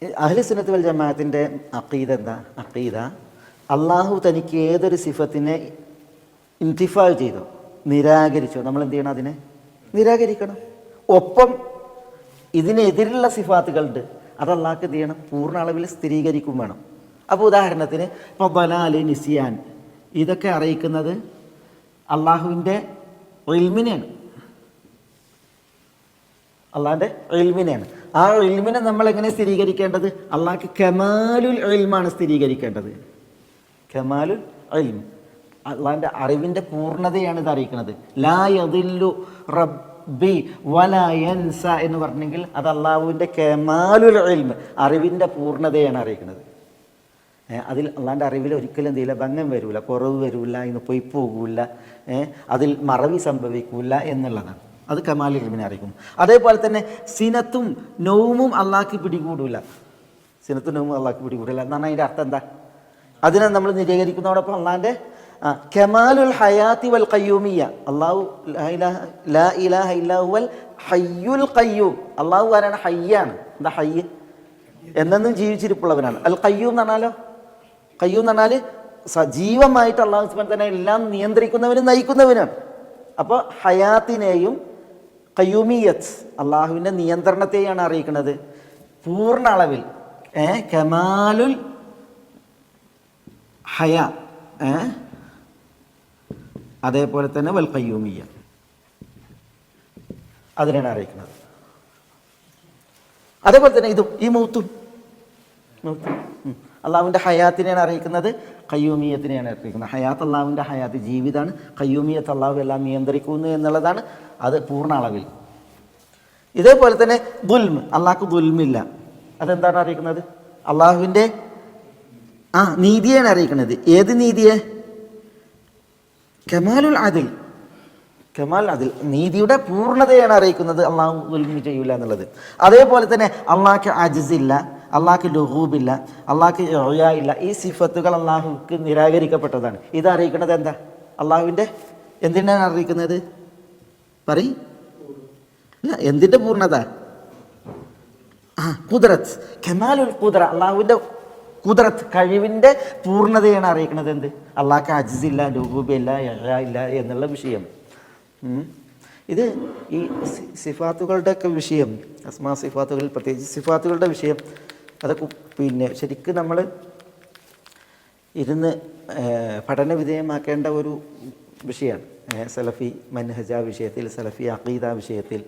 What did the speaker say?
അഹ്ലു സുന്നത്ത് വൽ ജമാഅത്തിൻ്റെ അഖീദ എന്താ? അഖീദ അള്ളാഹു തനിക്ക് ഏതൊരു സിഫത്തിനെ ഇൻതിഫാ ചെയ്തോ, നിരാകരിച്ചോ, നമ്മൾ എന്ത് ചെയ്യണം? അതിനെ നിരാകരിക്കണം. ഒപ്പം ഇതിനെതിരുള്ള സിഫാത്തുകളുണ്ട്, അത് അള്ളാഹ്ക്ക് എന്ത് ചെയ്യണം? പൂർണ്ണ അളവിൽ സ്ഥിരീകരിക്കും വേണം. അപ്പോൾ ഉദാഹരണത്തിന് ഇപ്പോൾ ബലാല്, നിസിയാൻ, ഇതൊക്കെ അറിയിക്കുന്നത് അള്ളാഹുവിൻ്റെ ഇൽമിനെയാണ്, അള്ളാഹിൻ്റെ ഇൽമിനെയാണ്. ആ ഇൽമിനെ നമ്മളെങ്ങനെ സ്ഥിരീകരിക്കേണ്ടത്? അള്ളാഹ്ക്ക് കമാലുൽ ഇൽമാണ് സ്ഥിരീകരിക്കേണ്ടത്. കമാലുൽ ഇൽം, അള്ളാഹിൻ്റെ അറിവിൻ്റെ പൂർണ്ണതയാണ് ഇത് അറിയിക്കുന്നത്. ലാ യദില്ലു റബ്ബി വലാ യൻസ എന്ന് പറഞ്ഞെങ്കിൽ അത് അള്ളാഹുവിൻ്റെ കമാലുൽ ഇൽം, അറിവിൻ്റെ പൂർണ്ണതയാണ് അറിയിക്കുന്നത്. അതിൽ അള്ളാഹിൻ്റെ അറിവിൽ ഒരിക്കലും എന്തെയില്ല, ഭംഗം വരില്ല, കുറവ് വരില്ല, ഇന്ന് പോയി പോകില്ല, അതിൽ മറവി സംഭവിക്കില്ല എന്നുള്ളതാണ്. അത് കമാലുൽ ഇൽമിനെ അറിയിക്കും. അതേപോലെ തന്നെ സിനത്തും നൗമും അള്ളാഹ്ക്ക് പിടികൂടില്ല. സിനത്തും നൗമും അള്ളാഹ്ക്ക് പിടികൂടില്ല എന്നാണ് അതിൻ്റെ അർത്ഥം. എന്താ? അതിനെ നമ്മൾ നിരീകരിക്കുന്നതോടൊപ്പം അള്ളാഹിൻ്റെ കമാലുൽ ഹയാത്തി വൽ ഖയ്യൂമിയ്യ, അള്ളാഹു ലാ ഇലാഹ ഇല്ലാ ഹുവൽ ഹയ്യുൽ ഖയ്യൂം, അള്ളാഹു ആരാണ്? ഹയ്യാണ്. എന്താ ഹയ്യ്? എന്നെന്നും ജീവിച്ചിരിപ്പുള്ളവനാണ്. അൽ ഖയ്യൂം എന്ന് പറഞ്ഞാലോ, ഖയ്യൂം എന്ന് പറഞ്ഞാൽ സജീവമായിട്ട് അള്ളാഹു സുബ്ഹാനഹു തന്നെ എല്ലാം നിയന്ത്രിക്കുന്നവനും നയിക്കുന്നവനാണ്. അപ്പോൾ ഹയാത്തിനെയും ഖയ്യൂമിയത്ത്, അള്ളാഹുവിൻ്റെ നിയന്ത്രണത്തെയാണ് അറിയിക്കുന്നത് പൂർണ്ണ അളവിൽ. കമാലുൽ ഹയ, അതേപോലെ തന്നെ വൽ ഖയ്യൂമിയ്യ, അതിനാണ് അറിയിക്കുന്നത്. അതേപോലെ തന്നെ ഇതും ഈ മൗത്തും അള്ളാഹുവിൻ്റെ ഹയാത്തിനെയാണ് അറിയിക്കുന്നത്, ഖയ്യൂമിയത്തിനെയാണ് അറിയിക്കുന്നത്. ഹയാത്ത് അള്ളാഹുവിൻ്റെ ഹയാത്ത് ജീവിതമാണ്, ഖയ്യൂമിയത്ത് അള്ളാഹു എല്ലാം നിയന്ത്രിക്കുന്നു എന്നുള്ളതാണ്. അത് പൂർണ്ണ അളവിൽ. ഇതേപോലെ തന്നെ ദുൽമ്, അള്ളാഹ്ക്ക് ദുൽമില്ല. അതെന്താണ് അറിയിക്കുന്നത്? അള്ളാഹുവിൻ്റെ നീതിയാണ് അറിയിക്കുന്നത്. ഏത് നീതിയെ? കമാലുൽ അദിൽ, കമാൽ അതിൽ നീതിയുടെ പൂർണ്ണതയാണ് അറിയിക്കുന്നത്. അള്ളാഹു ദുൽമ് ചെയ്യൂല എന്നുള്ളത്. അതേപോലെ തന്നെ അള്ളാഹ്ക്ക് അജ്സില്ല, അള്ളാഹ്ക്ക് ലുഹൂബില്ല, അള്ളാഹ്ക്ക് ഇഅ്യാ ഇല്ല. ഈ സിഫത്തുകൾ അള്ളാഹുക്ക് നിരാകരിക്കപ്പെട്ടതാണ്. ഇത് അറിയിക്കുന്നത് എന്താ? അള്ളാഹുവിൻ്റെ എന്തിനാണ് അറിയിക്കുന്നത്? പറയും. എന്തിൻ്റെ പൂർണ്ണത? ഖുദ്റത്ത്, കമാലുൽ ഖുദ്റ, അള്ളാഹുവിൻ്റെ ഖുദ്റത്ത്, കഴിവിൻ്റെ പൂർണ്ണതയാണ് അറിയിക്കുന്നത്. എന്ത്? അള്ളാഹ്ക്ക് അജ്സില്ല, ലുഹൂബില്ല, ഇഅ്യാ ഇല്ല എന്നുള്ള വിഷയം. ഇത് ഈ സിഫാത്തുകളുടെ ഒക്കെ വിഷയം, അസ്മാ സിഫാത്തുകൾ, പ്രത്യേകിച്ച് സിഫാത്തുകളുടെ വിഷയം, അതൊക്കെ പിന്നെ ശരിക്കും നമ്മൾ ഇരുന്ന് പഠന വിധേയമാക്കേണ്ട ഒരു വിഷയമാണ്. സലഫി മൻഹജ വിഷയത്തിൽ, സലഫി അഖീദ വിഷയത്തിൽ